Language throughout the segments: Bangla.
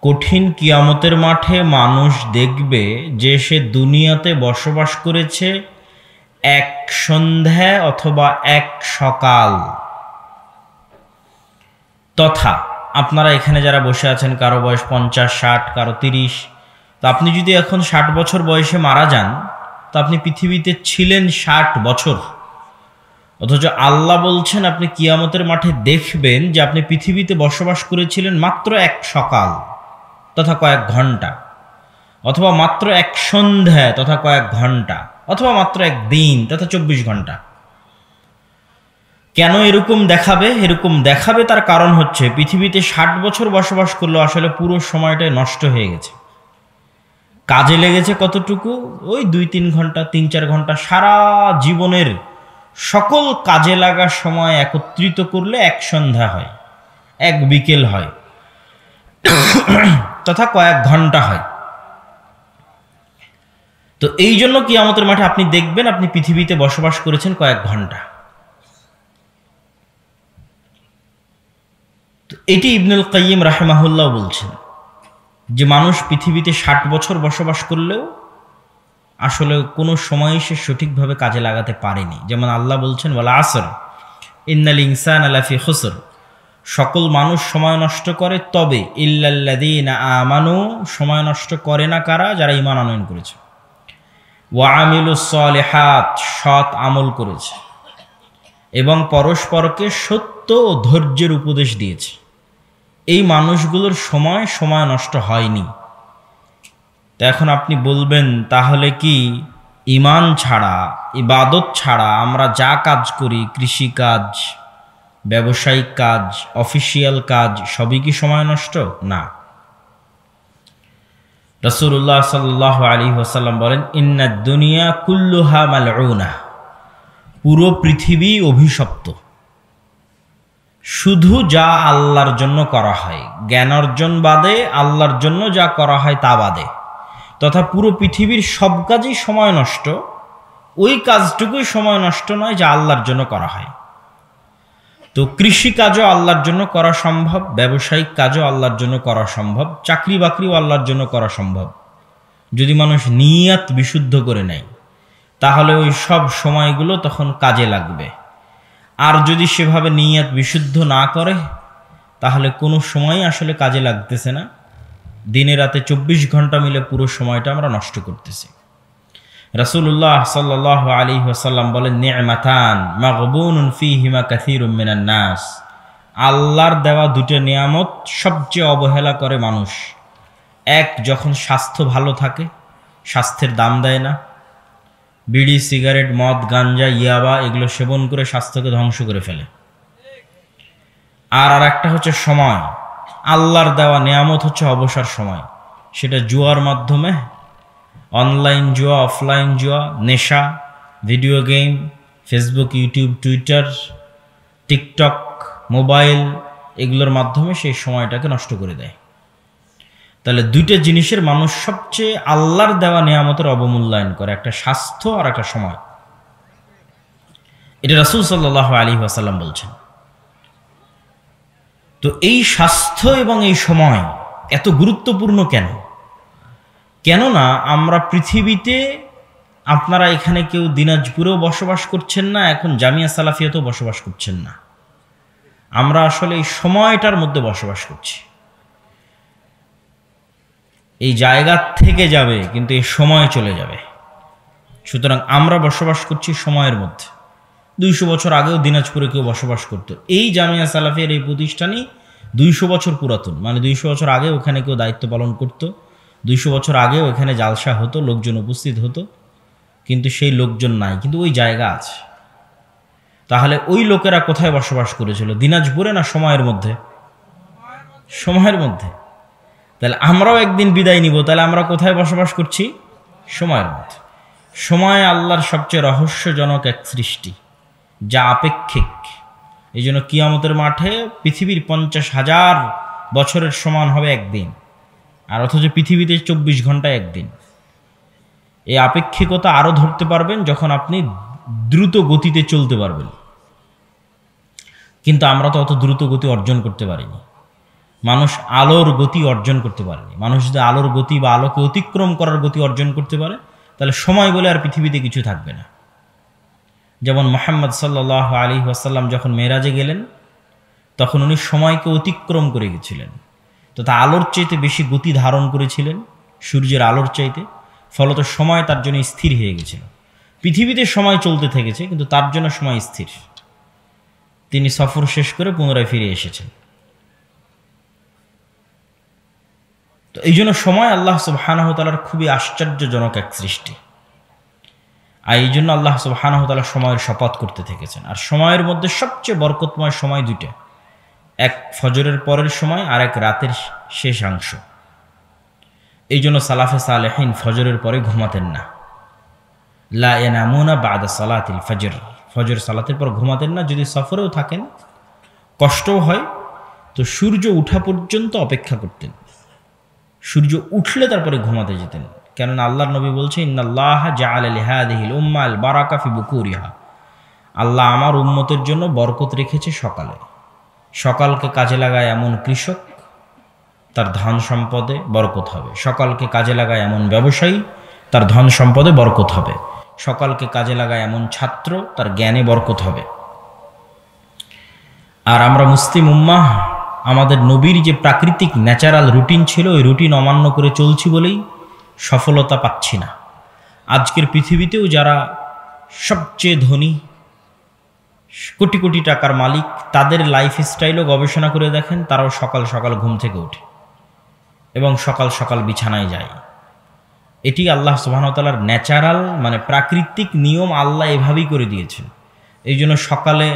কঠিন কিয়ামতের মাঠে মানুষ দেখবে যে সে দুনিয়াতে বসবাস করেছে এক সন্ধ্যা অথবা এক সকাল। তথা আপনারা এখানে যারা বসে আছেন, কারো বয়স 50, 60, কারো 30, তো আপনি যদি এখন 60 বছর বয়সে মারা যান, তো আপনি পৃথিবীতে ছিলেন 60 বছর। অথচ আল্লাহ বলছেন আপনি কিয়ামতের মাঠে দেখবেন যে আপনি পৃথিবীতে বসবাস করেছিলেন মাত্র এক সকাল তথা কয়েক ঘন্টা, অথবা মাত্র এক সন্ধ্যা তথা কয়েক ঘন্টা, অথবা মাত্র এক দিন তথা 24 ঘন্টা। কেন এরকম দেখাবে? এরকম দেখাবে তার কারণ হচ্ছে পৃথিবীতে 60 বছর বসবাস করলেও আসলে পুরো সময়টাই নষ্ট হয়ে গেছে। কাজে লেগেছে কতটুকু? ওই 2-3 ঘন্টা, 3-4 ঘন্টা। সারা জীবনের সকল কাজে লাগা সময় একত্রিত করলে এক সন্ধ্যা হয়, এক বিকেল হয়, তথা কয়েক ঘন্টা হয়। তো এই জন্য কিয়ামতের মাঠে আপনি দেখবেন আপনি পৃথিবীতে বসবাস করেছেন কয়েক ঘন্টা। তো এটি ইবনুল কাইয়িম রাহিমাহুল্লাহ বলছেন যে মানুষ পৃথিবীতে 60 বছর বসবাস করলেও আসলে কোনো সময় সে সঠিকভাবে কাজে লাগাতে পারেনি। যেমন আল্লাহ বলছেন ওয়াল আসর ইন্নাল ইনসানা লাফি খুসর, সকল মানুষ সময় নষ্ট করে, তবে ইল্লাল্লাযীনা আমানু, সময় নষ্ট করে না কারা? যারা ঈমান আনয়ন করেছে, ওয়া আমিলুস সলিহাত, সৎ আমল করেছে, এবং পরস্পরকে সত্য ও ধৈর্যের উপদেশ দিয়েছে। এই মানুষগুলোর সময় নষ্ট হয়নি। তো এখন আপনি বলবেন তাহলে কি ঈমান ছাড়া, ইবাদত ছাড়া আমরা যা কাজ করি, কৃষিকাজ, ব্যবসায়িক কাজ, অফিসিয়াল কাজ, সবই কি সময় নষ্ট? না। রাসূলুল্লাহ সাল্লাল্লাহু আলাইহি ওয়াসাল্লাম বলেন ইন্নাদ দুনিয়া কুল্লুহা মালউনা, পুরো পৃথিবী অভিশপ্ত। শুধু যা আল্লাহর জন্য করা হয়, জ্ঞান অর্জন বাদে আল্লাহর জন্য যা করা হয় তা বাদে, তথা পুরো পৃথিবীর সব কাজই সময় নষ্ট, ওই কাজটুকুই সময় নষ্ট নয় যা আল্লাহর জন্য করা হয়। তো কৃষিকাজও আল্লাহর জন্য করা সম্ভব, ব্যবসায়িক কাজও আল্লাহর জন্য করা সম্ভব, চাকরি বাকরিও আল্লাহর জন্য করা সম্ভব, যদি মানুষ নিয়াত বিশুদ্ধ করে নেয়, তাহলে ওই সব সময়গুলো তখন কাজে লাগবে। আর যদি সেভাবে নিয়াত বিশুদ্ধ না করে, তাহলে কোনো সময় আসলে কাজে লাগতেছে না। দিনে রাতে 24 ঘন্টা মিলে পুরো সময়টা আমরা নষ্ট করতেছি। রাসূলুল্লাহ সাল্লাল্লাহু আলাইহি ওয়াসাল্লাম বলেন নি'মাতান মাগবুনুন ফীহিমা কাসীরুম মিনান নাস, আল্লাহর দেওয়া দুটো নিয়ামত সবচেয়ে অবহেলা করে মানুষ। এক, যখন স্বাস্থ্য ভালো থাকে, স্বাস্থ্যের দাম দেয় না, বিড়ি, সিগারেট, মদ, গাঞ্জা, ইয়াবা এগুলো সেবন করে স্বাস্থ্যকে ধ্বংস করে ফেলে। আর একটা হচ্ছে সময়, আল্লাহর দেওয়া নিয়ামত হচ্ছে অবসর সময়, সেটা জুয়ার মাধ্যমে, অনলাইন জুয়া, অফলাইন জুয়া, নেশা, video game, Facebook, YouTube, Twitter, TikTok, mobile, এগুলোর মাধ্যমে সেই সময়টাকে নষ্ট করে দেয়। তাহলে দুইটা জিনিসের মানুষ সবচেয়ে আল্লাহর দেওয়া নিয়ামতের অবমূল্যায়ন করে, একটা স্বাস্থ্য আর একটা সময়। এটা রাসূল সাল্লাল্লাহু আলাইহি ওয়াসাল্লাম বলছেন। তো এই স্বাস্থ্য এবং এই সময় এত গুরুত্বপূর্ণ কেন? কেননা আমরা পৃথিবীতে, আপনারা এখানে কেউ দিনাজপুরেও বসবাস করছেন না, এখন জামিয়া সালাফিয়াতেও বসবাস করছেন না, আমরা আসলে এই সময়টার মধ্যে বসবাস করছি। এই জায়গা থেকে যাবে কিন্তু এই সময় চলে যাবে। সুতরাং আমরা বসবাস করছি সময়ের মধ্যে। 200 বছর আগেও দিনাজপুরে কেউ বসবাস করত। এই জামিয়া সালাফিয়ার এই প্রতিষ্ঠানই 200 বছর পুরাতন, মানে 200 বছর আগে ওখানে কেউ দায়িত্ব পালন করত, 200 বছর আগেও এখানে জালসা হতো, লোকজন উপস্থিত হতো, কিন্তু সেই লোকজন নাই, কিন্তু ওই জায়গা আছে। তাহলে ওই লোকেরা কোথায় বসবাস করেছিল? দিনাজপুরে না সময়ের মধ্যে? সময়ের মধ্যে। তাহলে আমরাও একদিন বিদায় নিব, তাহলে আমরা কোথায় বসবাস করছি? সময়ের মধ্যে। সময় আল্লাহর সবচেয়ে রহস্যজনক এক সৃষ্টি, যা আপেক্ষিক। এই জন্য কিয়ামতের মাঠে পৃথিবীর 50,000 বছরের সমান হবে একদিন, আর অথচ পৃথিবীতে 24 ঘন্টায় একদিন। এই আপেক্ষিকতা আরও ধরতে পারবেন যখন আপনি দ্রুত গতিতে চলতে পারবেন, কিন্তু আমরা তো অত দ্রুত গতি অর্জন করতে পারিনি। মানুষ আলোর গতি অর্জন করতে পারেনি। মানুষ যদি আলোর গতি বা আলোকে অতিক্রম করার গতি অর্জন করতে পারে, তাহলে সময় বলে আর পৃথিবীতে কিছু থাকবে না। যেমন মুহাম্মদ সাল্লাল্লাহু আলাইহি ওয়াসাল্লাম যখন মেরাজে গেলেন, তখন উনি সময়কে অতিক্রম করে গেছিলেন, তো তা আলোর চাইতে বেশি গতি ধারণ করেছিলেন, সূর্যের আলোর চাইতে। ফলত সময় তার জন্য স্থির হয়ে গেছিল। পৃথিবীতে সময় চলতে থেকেছে, কিন্তু তার জন্য সময় স্থির। তিনি সফর শেষ করে পুনরায় ফিরে এসেছেন। তো এই জন্য সময় আল্লাহ সুবহানাহু ওয়া তাআলার খুবই আশ্চর্যজনক এক সৃষ্টি। আর এই জন্য আল্লাহ সুবহানাহু ওয়া তাআলা সময়ের শপথ করতে থেকেছেন। আর সময়ের মধ্যে সবচেয়ে বরকতময় সময় দুইটা, এক ফজরের পরের সময় আর এক রাতের শেষাংশ। এই জন্য সালাফে সালেহিন ফজরের পরে ঘুমাতেন না। লা ইয়ানামুনা বাদা সালাতিল ফজর, ফজর সালাতের পর ঘুমাতেন না। যদি সফরেও থাকেন, কষ্টও হয়, তো সূর্য উঠা পর্যন্ত অপেক্ষা করতেন। সূর্য উঠলে তারপরে ঘুমাতে যেতেন। কেননা আল্লাহর নবী বলছে, ইন্নাল্লাহা জাআলা লিহাদিহিল উম্মাল বারাকা ফি বুকুরিহা, আল্লাহ আমার উম্মতের জন্য বরকত রেখেছে সকালে। সকালকে কাজে লাগায় এমন কৃষক, তার ধন সম্পদে বরকত হবে। সকালকে কাজে লাগায় এমন ব্যবসায়ী, তার ধন সম্পদে বরকত হবে। সকালকে কাজে লাগায় এমন ছাত্র, তার জ্ঞানে বরকত হবে। আর আমরা মুসলিম উম্মাহ আমাদের নবীর যে প্রাকৃতিক ন্যাচারাল রুটিন ছিল, ওই রুটিন অমান্য করে চলছি বলেই সফলতা পাচ্ছি না। আজকের পৃথিবীতেও যারা সবচেয়ে ধনী, কোটি কোটি টাকার মালিক, তাদের লাইফস্টাইলও গবেষণা করে দেখেন, তারাও সকাল সকাল ঘুম থেকে ওঠে এবং সকাল সকাল বিছানায় যায়। এটি আল্লাহ সুবহানাহু ওয়া তাআলার ন্যাচারাল, মানে প্রাকৃতিক নিয়ম, আল্লাহ এভাবেই করে দিয়েছেন। এই জন্য সকালে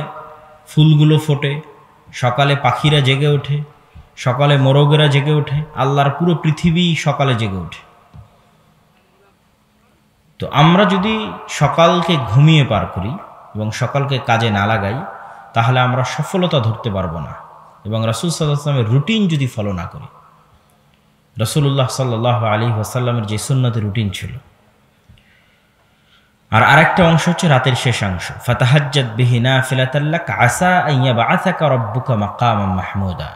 ফুলগুলো ফোটে, সকালে পাখিরা জেগে ওঠে, সকালে মোরগেরা জেগে ওঠে, আল্লাহর পুরো পৃথিবী সকালে জেগে ওঠে। তো আমরা যদি সকালকে ঘুমিয়ে পার করি এবং সকালকে কাজে না লাগাই, তাহলে আমরা সফলতা ধরতে পারবো না। এবং রাসূল সাল্লাল্লাহু আলাইহি ওয়াসাল্লামের রুটিন যদি ফলো না করি, রাসূলুল্লাহ সাল্লাল্লাহু আলাইহি ওয়াসাল্লামের যে সুন্নতের রুটিন ছিল। আর আরেকটা অংশ হচ্ছে রাতের শেষাংশ, ফাতাহাজ্জাদ বিহি নাফিলাতাল লাক আসা আন ইয়াবআসাকা রাব্বুকা মাকামান মাহমুদা।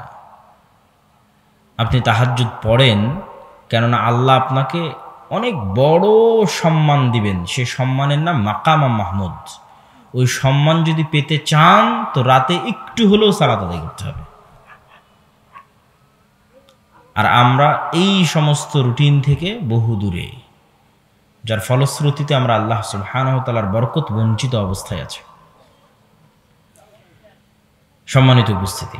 আপনি তাহাজ্জুদ পড়েন, কেননা আল্লাহ আপনাকে অনেক বড় সম্মান দিবেন। সেই সম্মানের নাম মাকামান মাহমুদ। ওই সম্মান যদি পেতে চান, তো রাতে একটু হলেও সালাত আদায় করতে হবে। আর আমরা এই সমস্ত রুটিন থেকে বহু দূরে, যার ফলশ্রুতিতে আমরা আল্লাহ সুবহানাহু ওয়া তাআলার বরকত বঞ্চিত অবস্থায় আছি। সম্মানিত উপস্থিতি,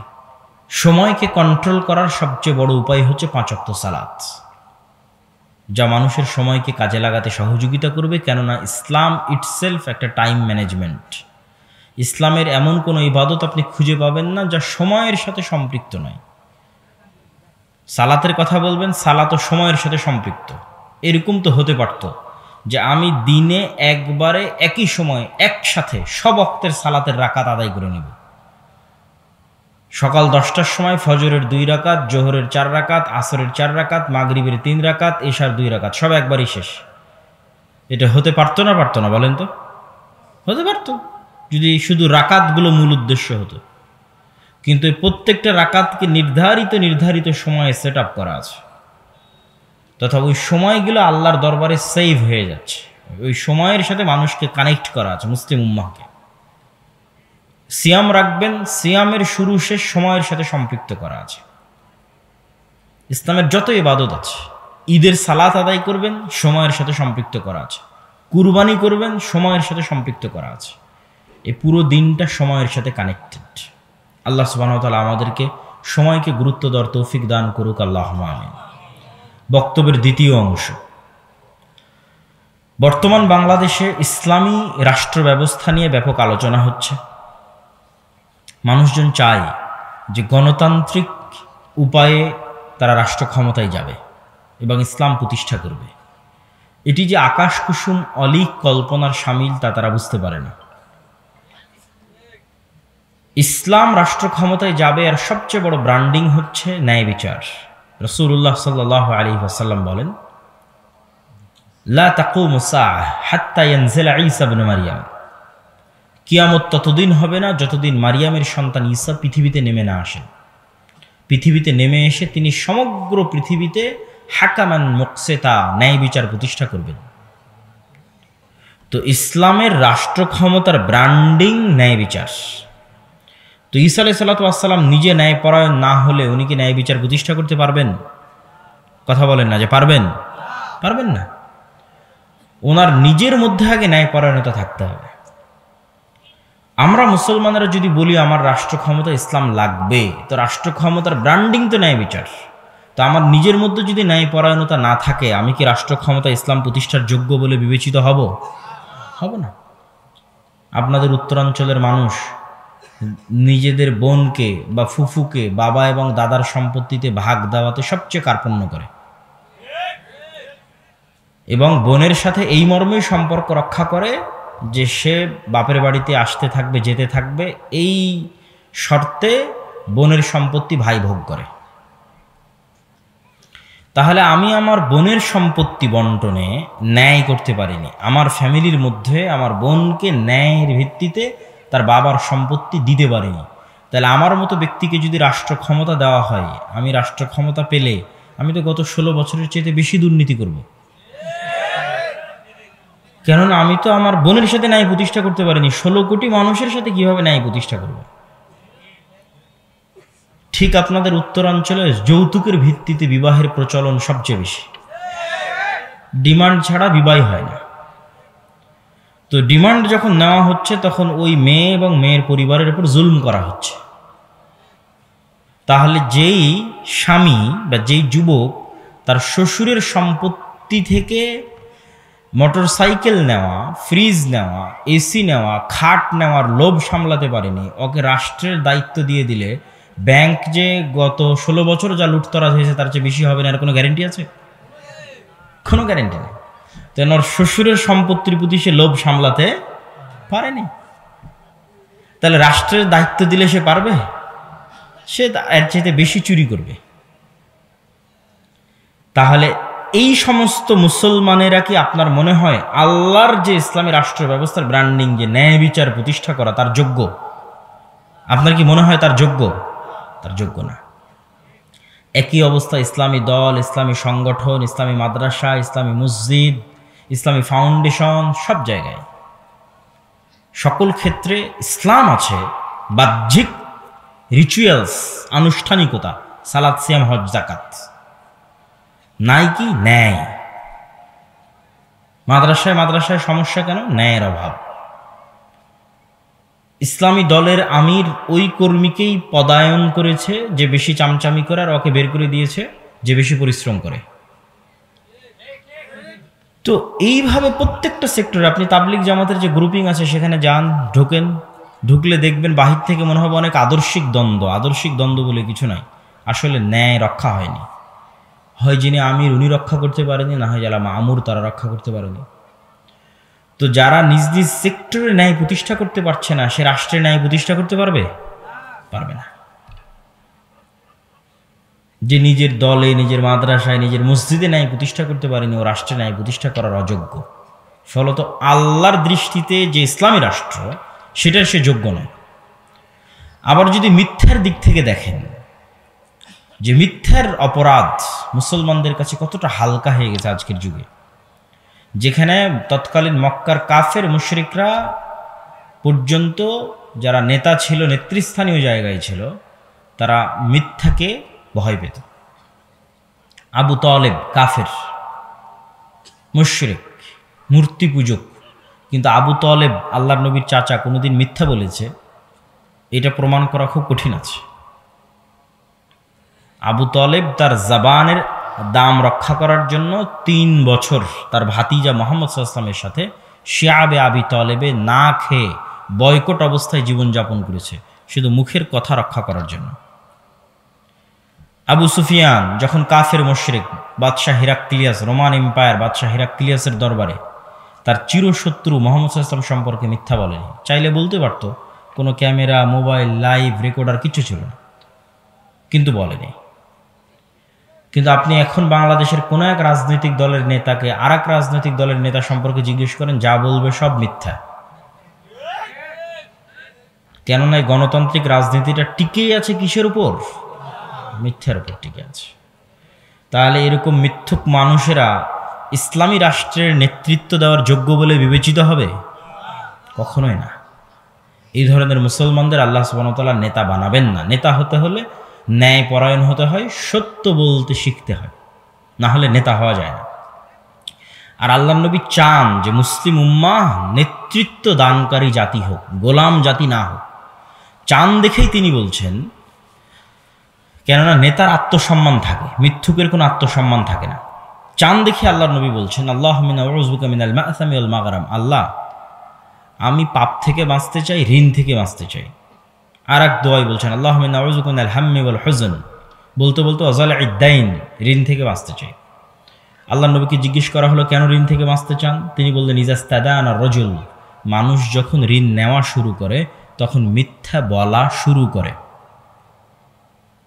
সময়কে কন্ট্রোল করার সবচেয়ে বড় উপায় হচ্ছে 5 ওয়াক্ত সালাত, যা মানুষের সময়কে কাজে লাগাতে সহযোগিতা করবে। কেননা ইসলাম ইটসেলফ একটা টাইম ম্যানেজমেন্ট। ইসলামের এমন কোনো ইবাদত আপনি খুঁজে পাবেন না যা সময়ের সাথে সম্পৃক্ত নয়। সালাতের কথা বলবেন, সালাতও সময়ের সাথে সম্পৃক্ত। এরকম তো হতে পারত যে আমি দিনে একবারে একই সময় একসাথে সব ওয়াক্তের সালাতের রাকাত আদায় করে নেব। সকাল 10টার সময় ফজরের 2 রাকাত, জোহরের 4 রাকাত, আসরের 4 রাকাত, মাগরিবের 3 রাকাত, এশার 2 রাকাত, সব একবারই শেষ। এটা হতে পারতো না? পারতো না? বলেন তো। হতে পারতো যদি শুধু রাকাতগুলো মূল উদ্দেশ্য হতো। কিন্তু এই প্রত্যেকটা রাকাতকে নির্ধারিত সময়ে সেট আপ করা আছে, তথা ওই সময়গুলো আল্লাহর দরবারে সেভ হয়ে যাচ্ছে। ওই সময়ের সাথে মানুষকে কানেক্ট করা আছে, মুসলিম উম্মাহকে। সিয়াম রাখবেন, সিয়ামের শুরু শেষ সময়ের সাথে সম্পৃক্ত করা আছে। ইসলামের যত ইবাদত আছে, ঈদের সালাত আদায় করবেন, সময়ের সাথে সম্পৃক্ত করা আছে। কুরবানি করবেন, সময়ের সাথে সম্পৃক্ত করা আছে। এই পুরো দিনটা সময়ের সাথে কানেক্টেড। আল্লাহ সুবহানাহু ওয়া তাআলা আমাদেরকে সময়কে গুরুত্ব দেওয়ার তৌফিক দান করুক, আল্লাহুম্মা আমিন। বক্তব্যের দ্বিতীয় অংশ, বর্তমান বাংলাদেশে ইসলামী রাষ্ট্র ব্যবস্থা নিয়ে ব্যাপক আলোচনা হচ্ছে। মানুষজন চায় যে গণতান্ত্রিক উপায়ে তারা রাষ্ট্র ক্ষমতায় যাবে এবং ইসলাম প্রতিষ্ঠা করবে। এটি যে আকাশ কুসুম অলীক কল্পনার শামিল, তা তারা বুঝতে পারে না। ইসলাম রাষ্ট্র ক্ষমতায় যাবে আর সবচেয়ে বড় ব্র্যান্ডিং হচ্ছে ন্যায় বিচার। রাসূলুল্লাহ সাল্লাল্লাহু আলাইহি ওয়াসাল্লাম বলেন, লা তাকুমু সাআহ হাত্তা ইয়ানজিলা ঈসা ইবনে মারইয়াম। কিয়ামত ততদিন হবে না যতদিন মারিয়ামের সন্তান ঈসা পৃথিবীতে নেমে না আসেন। পৃথিবীতে নেমে এসে তিনি সমগ্র পৃথিবীতে হাকামান মুকসিতা, ন্যায় বিচার প্রতিষ্ঠা করবেন। তো ইসলামের রাষ্ট্র ক্ষমতার ব্র্যান্ডিং ন্যায় বিচার। তো ঈসা আলাইহিস সালাতু ওয়াস সালাম নিজে ন্যায়পরায়ণ না হলে উনি কি ন্যায় বিচার প্রতিষ্ঠা করতে পারবেন? কথা বলেন না যে পারবেন, পারবেন না। ওনার নিজের মধ্যে আগে ন্যায়পরায়ণতা থাকতে হবে। আমরা মুসলমানেরা যদি বলি আমার রাষ্ট্র ক্ষমতা ইসলাম লাগবে, তো রাষ্ট্র ক্ষমতার ব্র্যান্ডিং তো ন্যায় বিচার। তো আমার নিজের মধ্যে যদি ন্যায়পরায়ণতা না থাকে, আমি কি রাষ্ট্র ক্ষমতা ইসলাম প্রতিষ্ঠার যোগ্য বলে বিবেচিত হব? হব না। আপনাদের উত্তরাঞ্চলের মানুষ নিজেদের বোনকে বা ফুফুকে বাবা এবং দাদার সম্পত্তিতে ভাগ দেওয়াতে সবচেয়ে কার্পণ্য করে, এবং বোনের সাথে এই মর্মেই সম্পর্ক রক্ষা করে যে সে বাপের বাড়িতে আসতে থাকবে, যেতে থাকবে, এই শর্তে বোনের সম্পত্তি ভাই ভোগ করে। তাহলে আমি আমার বোনের সম্পত্তি বন্টনে ন্যায় করতে পারিনি, আমার ফ্যামিলির মধ্যে আমার বোনকে ন্যায়ের ভিত্তিতে তার বাবার সম্পত্তি দিতে পারিনি। তাহলে আমার মতো ব্যক্তিকে যদি রাষ্ট্র ক্ষমতা দেওয়া হয়, আমি রাষ্ট্র ক্ষমতা পেলে আমি তো গত 16 বছরের চেয়ে বেশি দুর্নীতি করব, কেননা আমি তো আমার বোনের সাথে ন্যায় প্রতিষ্ঠা করতে পারিনি। 16 কোটি মানুষের সাথে কিভাবে ন্যায় প্রতিষ্ঠা করব? ঠিক আপনাদের উত্তরাঞ্চলে যৌতুকের ভিত্তিতে বিবাহের প্রচলন সবচেয়ে বেশি, ডিমান্ড ছাড়া বিবাহ হয় না। তো ডিমান্ড যখন নেওয়া হচ্ছে তখন ওই মেয়ে এবং মেয়ের পরিবারের উপর জুলুম করা হচ্ছে। তাহলে যেই স্বামী বা যেই যুবক তার শ্বশুরের সম্পত্তি থেকে মোটরসাইকেল নেওয়া, ফ্রিজ নেওয়া, এসি নেওয়া, খাট নেওয়ার লোভ সামলাতে পারেনি, ওকে রাষ্ট্রের দায়িত্ব দিয়ে দিলে ব্যাংক যে গত 16 বছর যা লুটতরাজ হয়েছে তার চেয়ে বেশি হবে না, এর কোনো গ্যারেন্টি আছে? কোনো গ্যারেন্টি নেই। তেন ওর শ্বশুরের সম্পত্তির প্রতি সে লোভ সামলাতে পারেনি। তাহলে রাষ্ট্রের দায়িত্ব দিলে সে পারবে? সে এর চাইতে বেশি চুরি করবে। তাহলে এই সমস্ত মুসলমানেরা কি আপনার মনে হয় আল্লাহর যে ইসলামী রাষ্ট্র ব্যবস্থার ব্র্যান্ডিং, যে ন্যায় বিচার প্রতিষ্ঠা করা, তার যোগ্য? আপনার কি মনে হয় তার যোগ্য? তার যোগ্য না। একই অবস্থা ইসলামী দল, ইসলামী সংগঠন, ইসলামী মাদ্রাসা, ইসলামী মসজিদ, ইসলামী ফাউন্ডেশন, সব জায়গায় সকল ক্ষেত্রে ইসলাম আছে, বাহ্যিক রিচুয়ালস, আনুষ্ঠানিকতা, সালাত, সিয়াম, হজ, যাকাত, নাই কি ন্যায়। মাদ্রাসায় সমস্যা কেন? ন্যায়ের অভাব। ইসলামী দলের আমির ওই কর্মীকেই পদায়ন করেছে যে বেশি চামচামি করে, আর ওকে বের করে দিয়েছে যে বেশি পরিশ্রম করে। তো এইভাবে প্রত্যেকটা সেক্টরে আপনি তাবলিগ জামাতের যে গ্রুপিং আছে সেখানে যান, ঢোকেন, ঢুকলে দেখবেন বাহির থেকে মনে হবে অনেক আদর্শিক দ্বন্দ্ব। আদর্শিক দ্বন্দ্ব বলে কিছু নাই, আসলে ন্যায় রক্ষা হয়নি। হয় যিনি আমির উনি রক্ষা করতে পারেনি, না হয় যারা মামুর তারা রক্ষা করতে পারেনি। তো যারা নিজ নিজ সেক্টরে ন্যায় প্রতিষ্ঠা করতে পারছে না, সে রাষ্ট্রে ন্যায় প্রতিষ্ঠা করতে পারবে? পারবে না। যে নিজের দলে, নিজের মাদ্রাসায়, নিজের মসজিদে ন্যায় প্রতিষ্ঠা করতে পারেনি, ও রাষ্ট্রে ন্যায় প্রতিষ্ঠা করার অযোগ্য। ফলত আল্লাহর দৃষ্টিতে যে ইসলামী রাষ্ট্র, সেটার সে যোগ্য নয়। আবার যদি মিথ্যার দিক থেকে দেখেন, যে মিথ্যার অপরাধ মুসলমানদের কাছে কতটা হালকা হয়ে গেছে আজকের যুগে, যেখানে তৎকালীন মক্কার কাফের মুশরিকরা পর্যন্ত যারা নেতা ছিল, নেতৃস্থানীয় জায়গায় ছিল, তারা মিথ্যাকে ভয় পেত। আবু তালেব কাফের, মুশরিক, মূর্তি পূজক, কিন্তু আবু তালেব আল্লাহর নবীর চাচা, কোনোদিন মিথ্যা বলেছে এটা প্রমাণ করা খুব কঠিন আছে। আবু তালেব তার জবানের দাম রক্ষা করার জন্য 3 বছর তার ভাতিজা মুহাম্মদ সাল্লাল্লাহু আলাইহি ওয়াসাল্লামের সাথে শিয়াবে আবি তালেবে না খেয়ে বয়কট অবস্থায় জীবনযাপন করেছে, শুধু মুখের কথা রক্ষা করার জন্য। আবু সুফিয়ান যখন কাফের মুশরিক, বাদশাহ হিরাক্লিয়াস, রোমান এম্পায়ার বাদশাহ হিরাক্লিয়াসের দরবারে তার চিরশত্রু মুহাম্মদ সাল্লাল্লাহু আলাইহি ওয়াসাল্লাম সম্পর্কে মিথ্যা বলেনি। চাইলে বলতে পারতো, কোনো ক্যামেরা, মোবাইল, লাইভ রেকর্ডার কিছু ছিল না, কিন্তু বলেনি। কিন্তু আপনি এখন বাংলাদেশের কোনো এক রাজনৈতিক দলের নেতাকে আর এক রাজনৈতিক দলের নেতা সম্পর্কে জিজ্ঞেস করেন, যা বলবে সব মিথ্যা। কেননা এই গণতান্ত্রিক রাজনীতিটা টিকেই আছে কিসের উপর? মিথ্যার উপর টিকে আছে। তাহলে এরকম মিথ্যুক মানুষেরা ইসলামী রাষ্ট্রের নেতৃত্ব দেওয়ার যোগ্য বলে বিবেচিত হবে? কখনোই না। এই ধরনের মুসলমানদের আল্লাহ সুবহানাহু ওয়া তাআলা নেতা বানাবেন না। নেতা হতে হলে ন্যায়পরায়ণ হতে হয়, সত্য বলতে শিখতে হয়, না হলে নেতা হওয়া যায় না। আর আল্লাহ নবী চান যে মুসলিম উম্মাহ নেতৃত্ব দানকারী জাতি হোক, গোলাম জাতি না হোক। চান দেখেই তিনি বলছেন, কেননা নেতার আত্মসম্মান থাকে, মিথ্যুকের কোনো আত্মসম্মান থাকে না। চান দেখে আল্লাহ নবী বলছেন, আল্লাহুম্মা আউযুবিকা মিনাল মা'সামি ওয়াল মাগরাম, আল্লাহ আমি পাপ থেকে বাঁচতে চাই, ঋণ থেকে বাঁচতে চাই। আর এক দোয়াই বলছেন, আল্লাহুম্মা আউযুবিকা মিনাল হাম্মি ওয়াল হুজন, বলতে বলতে ওয়াজালা'id দাইন, ঋণ থেকে বাঁচতে চাই। আল্লাহ নবীকে জিজ্ঞেস করা হলো, কেন ঋণ থেকে বাঁচতে চান? তিনি বললেন, ইজাস্তাদানা রাজুল, মানুষ যখন ঋণ নেওয়া শুরু করে তখন মিথ্যা বলা শুরু করে।